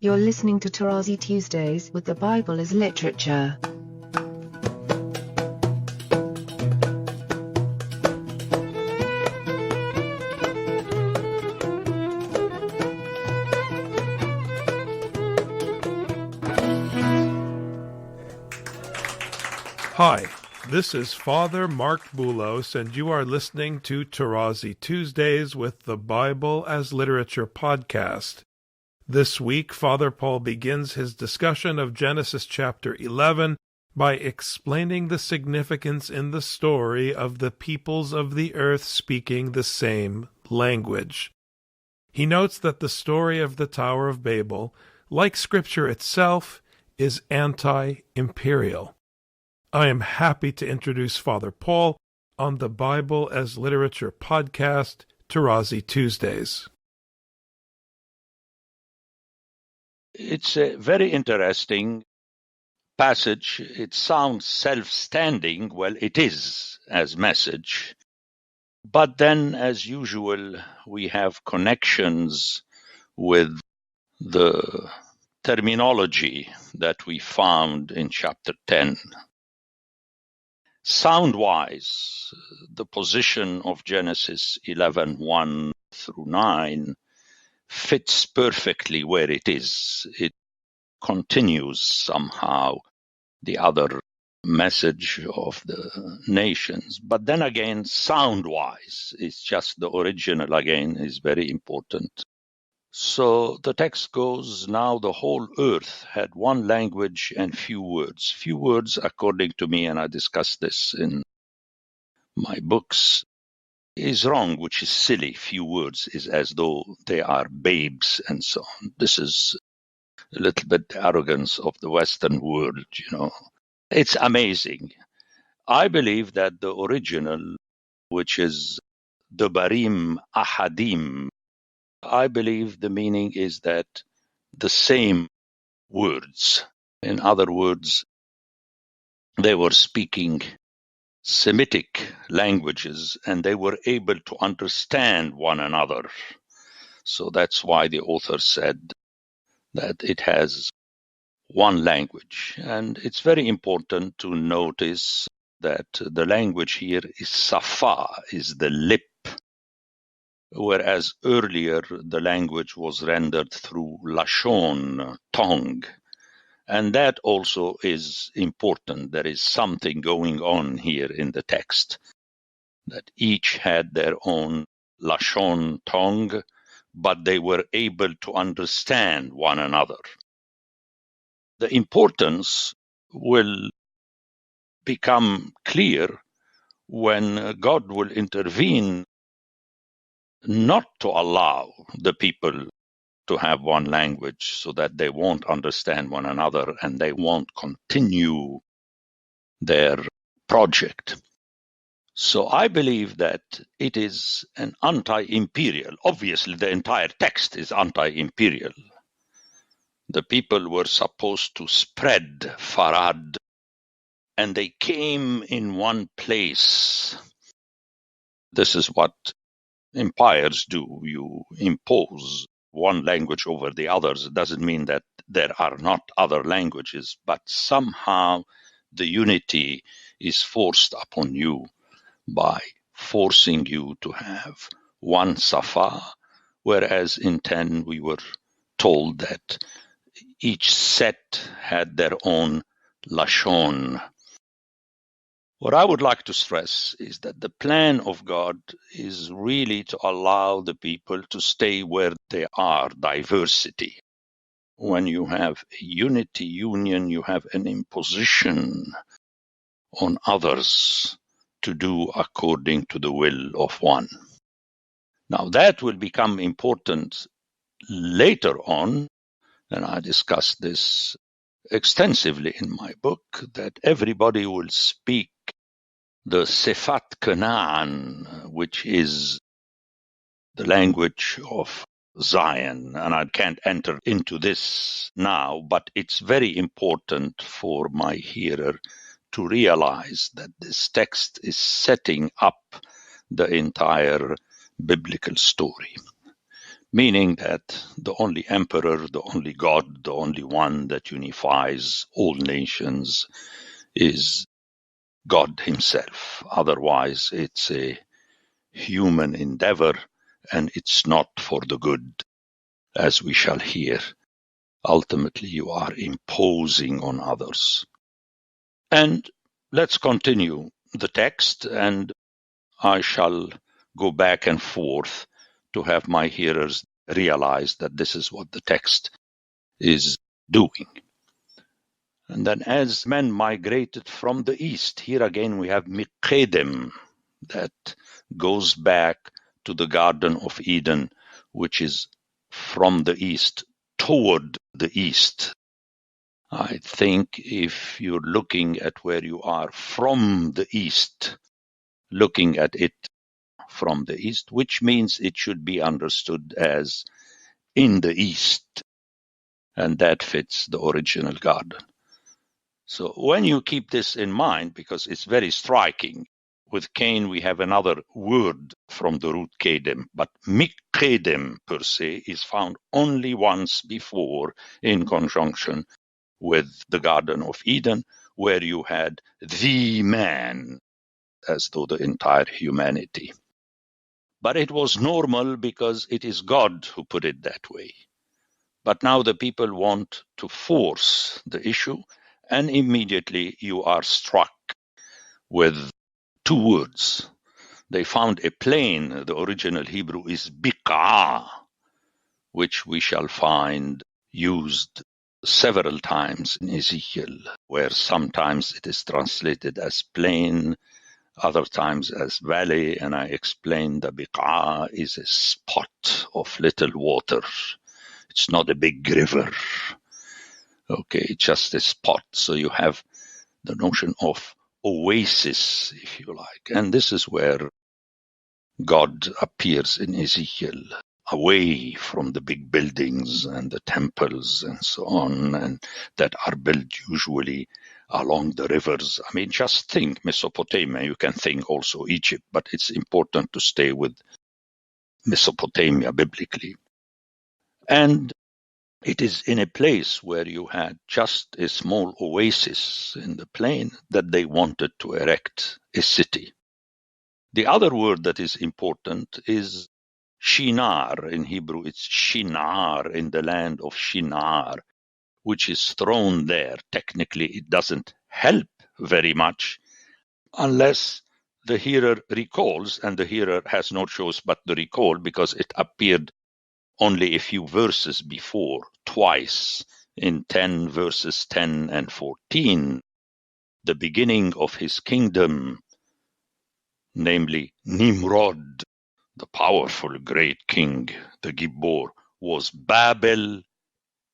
You're listening to Tarazi Tuesdays with the Bible as Literature. Hi, this is Father Mark Boulos, and you are listening to Tarazi Tuesdays with the Bible as Literature podcast. This week, Father Paul begins his discussion of Genesis chapter 11 by explaining the significance in the story of the peoples of the earth speaking the same language. He notes that the story of the Tower of Babel, like Scripture itself, is anti-imperial. I am happy to introduce Father Paul on the Bible as Literature podcast, Tarazi Tuesdays. It's a very interesting passage. It sounds self-standing. Well, it is as message. But then, as usual, we have connections with the terminology that we found in chapter 10. Sound-wise, the position of Genesis 11:1 through 9 fits perfectly where it is. It continues somehow the other message of the nations. But then again, sound-wise, it's just the original again is very important. So the text goes, now the whole earth had one language and few words. Few words, according to me, and I discussed this in my books, is wrong, which is silly. Few words is as though they are babes and so on. This is a little bit the arrogance of the Western world, It's amazing. I believe that the original, which is the Barim Ahadim, I believe the meaning is that the same words. In other words, they were speaking Semitic languages and they were able to understand one another. So that's why the author said that it has one language. And it's very important to notice that the language here is Safa, is the lip, whereas earlier the language was rendered through Lashon, tongue. And that also is important. There is something going on here in the text, that each had their own Lashon, tongue, but they were able to understand one another. The importance will become clear when God will intervene not to allow the people to have one language so that they won't understand one another and they won't continue their project. So I believe that it is an anti-imperial. Obviously, the entire text is anti-imperial. The people were supposed to spread Farad, and they came in one place. This is what empires do. You impose one language over the others. It doesn't mean that there are not other languages, but somehow the unity is forced upon you by forcing you to have one Safa, whereas in 10 we were told that each set had their own Lashon. What I would like to stress is that the plan of God is really to allow the people to stay where they are, diversity. When you have a unity, union, you have an imposition on others to do according to the will of one. Now that will become important later on, and I discussed this extensively in my book, that everybody will speak the Sefat Canaan, which is the language of Zion. And I can't enter into this now, but it's very important for my hearer to realize that this text is setting up the entire biblical story. meaning that the only emperor, the only God, the only one that unifies all nations is God himself. Otherwise, it's a human endeavor, and it's not for the good, as we shall hear. Ultimately, you are imposing on others. And let's continue the text, and I shall go back and forth to have my hearers realize that this is what the text is doing. And then as men migrated from the east, here again we have Mikedem, that goes back to the Garden of Eden, which is from the east, toward the east. I think if you're looking at where you are from the east, looking at it from the east, which means it should be understood as in the east, and that fits the original garden. So when you keep this in mind, because it's very striking, with Cain we have another word from the root kedem, but mikedem per se is found only once before in conjunction with the Garden of Eden, where you had the man, as though the entire humanity. But it was normal because it is God who put it that way. But now the people want to force the issue, and immediately you are struck with two words. They found a plane. The original Hebrew is biqa, which we shall find used several times in Ezekiel, where sometimes it is translated as plain, other times as valley, and I explained the biqa is a spot of little water. It's not a big river. Okay, just a spot. So you have the notion of oasis, if you like. And this is where God appears in Ezekiel, away from the big buildings and the temples and so on, and that are built usually along the rivers. I mean, just think Mesopotamia. You can think also Egypt, but it's important to stay with Mesopotamia biblically. And it is in a place where you had just a small oasis in the plain that they wanted to erect a city. The other word that is important is Shinar. In Hebrew, it's Shinar, in the land of Shinar, which is thrown there. Technically, it doesn't help very much unless the hearer recalls, and the hearer has no choice but to recall because it appeared only a few verses before, twice, in 10 verses 10 and 14, the beginning of his kingdom, namely Nimrod, the powerful great king, the Gibbor, was Babel,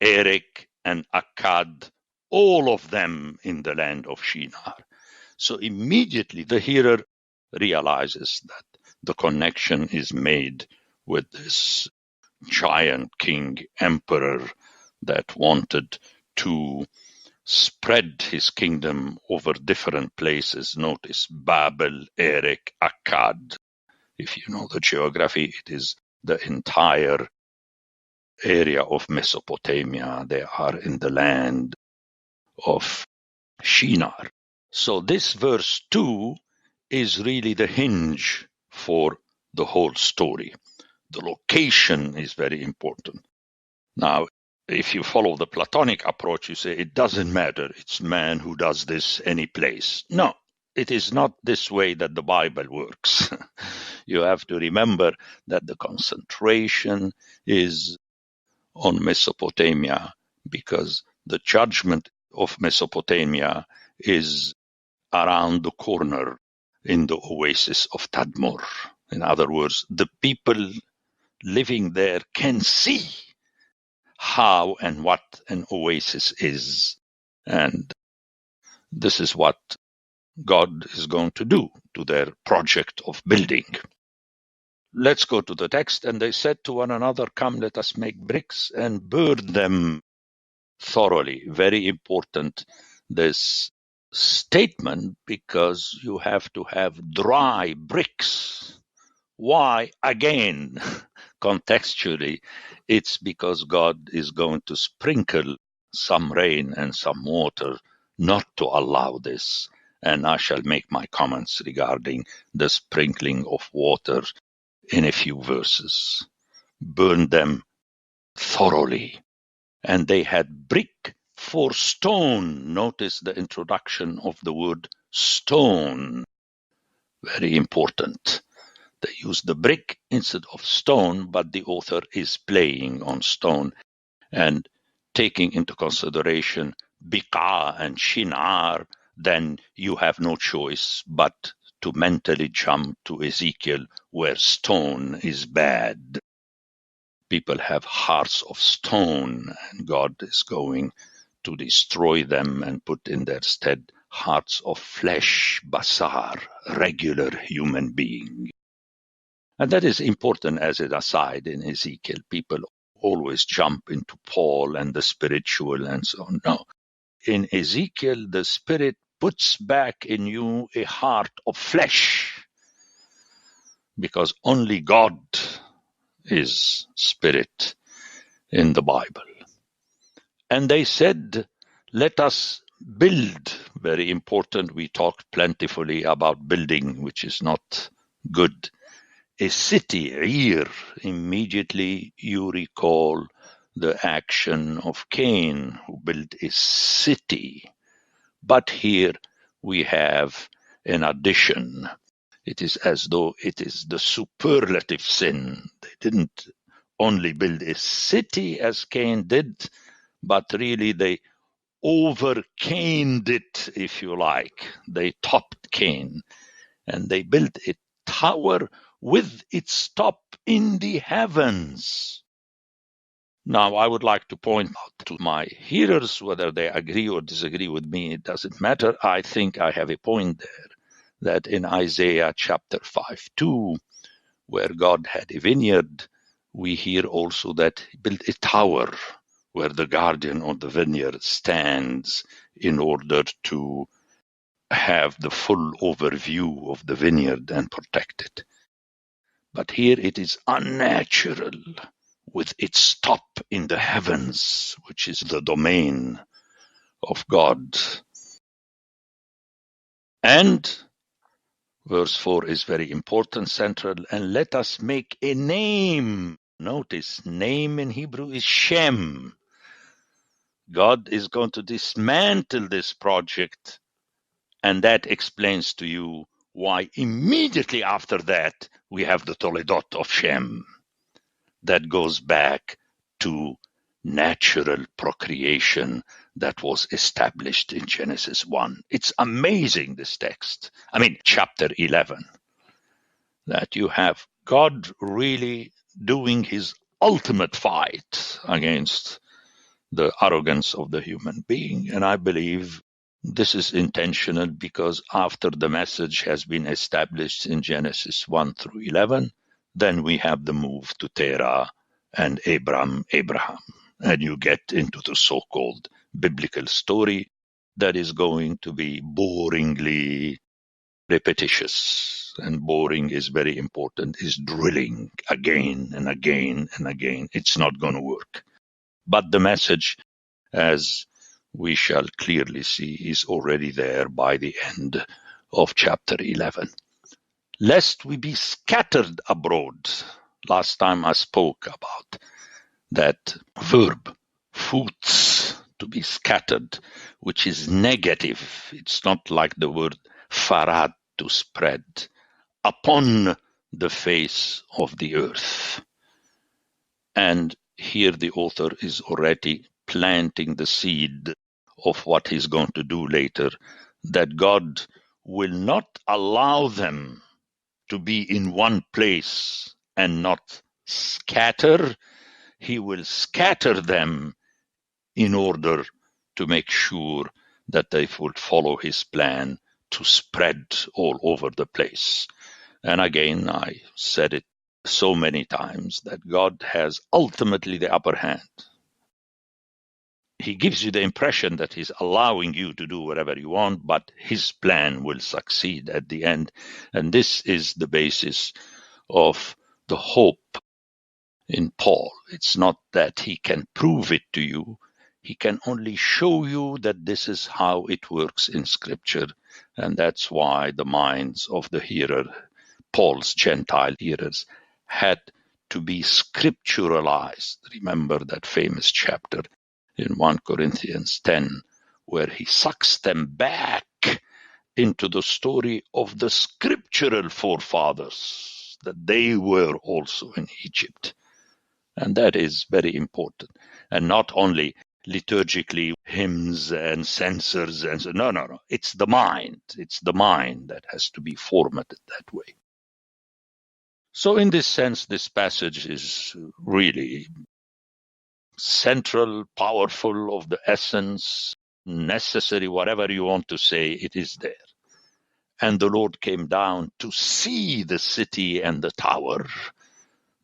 Erech, and Akkad, all of them in the land of Shinar. So immediately the hearer realizes that the connection is made with this giant king emperor that wanted to spread his kingdom over different places. Notice Babel, Erech, Akkad. If you know the geography, it is the entire area of Mesopotamia. They are in the land of Shinar. So this verse 2 is really the hinge for the whole story. The location is very important. Now, if you follow the Platonic approach, you say it doesn't matter. It's man who does this any place. No, it is not this way that the Bible works. You have to remember that the concentration is on Mesopotamia because the judgment of Mesopotamia is around the corner in the oasis of Tadmor. In other words, the people living there can see how and what an oasis is. And this is what God is going to do to their project of building. Let's go to the text. And they said to one another, come, let us make bricks and burn them thoroughly. Very important, this statement, because you have to have dry bricks. Why? Again, contextually, it's because God is going to sprinkle some rain and some water not to allow this. And I shall make my comments regarding the sprinkling of water in a few verses. Burn them thoroughly. And they had brick for stone. Notice the introduction of the word stone. Very important. They use the brick instead of stone, but the author is playing on stone and taking into consideration biqa and shinar, then you have no choice but to mentally jump to Ezekiel where stone is bad. People have hearts of stone, and God is going to destroy them and put in their stead hearts of flesh, basar, regular human being. And that is important as an aside in Ezekiel. People always jump into Paul and the spiritual and so on. No. In Ezekiel, the Spirit puts back in you a heart of flesh, because only God is Spirit in the Bible. And they said, let us build. Very important. We talked plentifully about building, which is not good. A city, Ir. Immediately you recall the action of Cain, who built a city. But here we have an addition. It is as though it is the superlative sin. They didn't only build a city as Cain did, but really they over-Cained it, if you like. They topped Cain, and they built a tower with its top in the heavens. Now, I would like to point out to my hearers, whether they agree or disagree with me, it doesn't matter. I think I have a point there, that in Isaiah chapter 5:2, where God had a vineyard, we hear also that he built a tower where the guardian of the vineyard stands in order to have the full overview of the vineyard and protect it. But here it is unnatural, with its top in the heavens, which is the domain of God. And verse 4 is very important, central. And let us make a name. Notice, name in Hebrew is Shem. God is going to dismantle this project, and that explains to you why immediately after that we have the Toledot of Shem. That goes back to natural procreation that was established in Genesis 1. It's amazing, this text. I mean, chapter 11, that you have God really doing his ultimate fight against the arrogance of the human being. And I believe this is intentional, because after the message has been established in Genesis 1 through 11, then we have the move to Terah and Abraham, and you get into the so-called biblical story that is going to be boringly repetitious. And boring is very important, is drilling again and again and again. It's not going to work. But the message, as we shall clearly see, is already there by the end of chapter 11. Lest we be scattered abroad. Last time I spoke about that verb, futs, to be scattered, which is negative. It's not like the word farad, to spread, upon the face of the earth. And here the author is already planting the seed of what he's going to do later, that God will not allow them to be in one place and not scatter. He will scatter them in order to make sure that they would follow his plan to spread all over the place. And again, I said it so many times, that God has ultimately the upper hand. He gives you the impression that he's allowing you to do whatever you want, but his plan will succeed at the end. And this is the basis of the hope in Paul. It's not that he can prove it to you. He can only show you that this is how it works in Scripture. And that's why the minds of the hearer, Paul's Gentile hearers, had to be scripturalized. Remember that famous chapter in 1 Corinthians 10, where he sucks them back into the story of the scriptural forefathers, that they were also in Egypt. And that is very important. And not only liturgically hymns and censers and so, no. It's the mind. It's the mind that has to be formatted that way. So in this sense, this passage is really central, powerful, of the essence, necessary, whatever you want to say, it is there. And the Lord came down to see the city and the tower,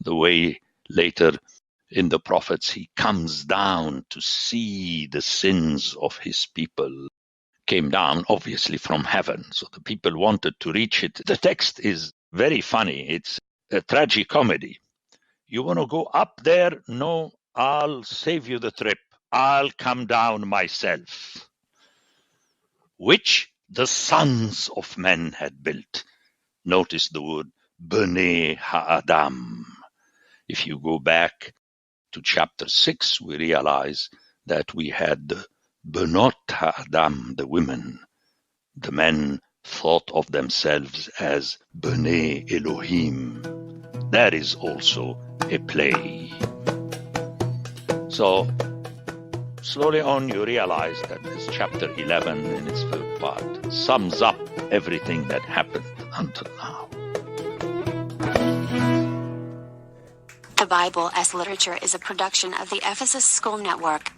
the way later in the prophets he comes down to see the sins of his people. Came down, obviously, from heaven, so the people wanted to reach it. The text is very funny. It's a tragicomedy. You want to go up there? No, I'll save you the trip. I'll come down myself. Which the sons of men had built. Notice the word Bnei Ha'adam. If you go back to chapter 6, we realize that we had the Benot Ha'adam, the women. The men thought of themselves as Bnei Elohim. That is also a play. So, slowly on you realize that this chapter 11 in its third part sums up everything that happened until now. The Bible as Literature is a production of the Ephesus School Network.